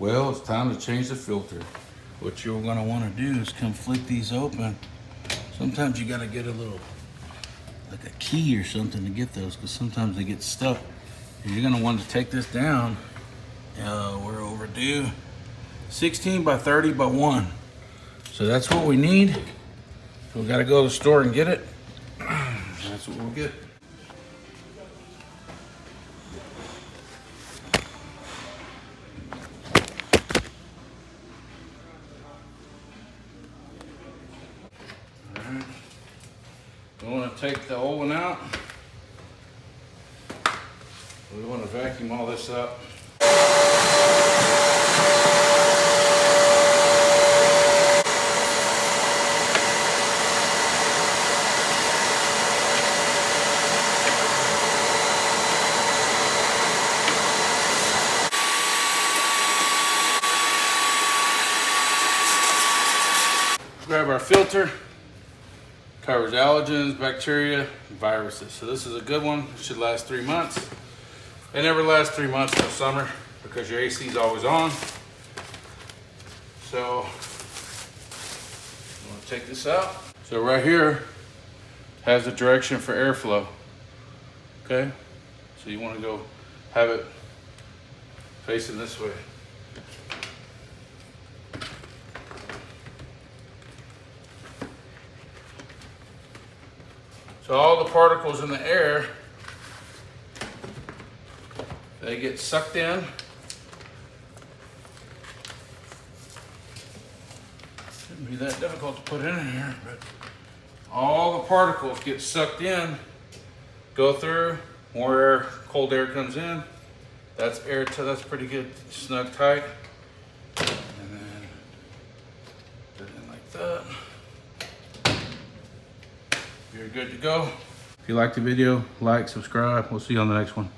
Well, it's time to change the filter. What you're gonna wanna do is come flick these open. Sometimes you gotta get a little, like a key or something to get those, because sometimes they get stuck. And you're gonna want to take this down. We're overdue. 16 by 30 by 1. So that's what we need. So we gotta go to the store and get it. That's what we'll get. Alright. We wanna take the old one out. We wanna vacuum all this up. Grab our filter. Covers allergens, bacteria, and viruses. So this is a good one. It should last 3 months. It never lasts 3 months in the summer because your AC is always on. So I'm gonna take this out. So right here has the direction for airflow. Okay? So you wanna go have it facing this way. So all the particles in the air, they get sucked in. Shouldn't be that difficult to put in here, but all the particles get sucked in, go through, more air, cold air comes in. That's air, that's pretty good, snug tight. And then put it in like that. You're good to go. If you liked the video, like, subscribe. We'll see you on the next one.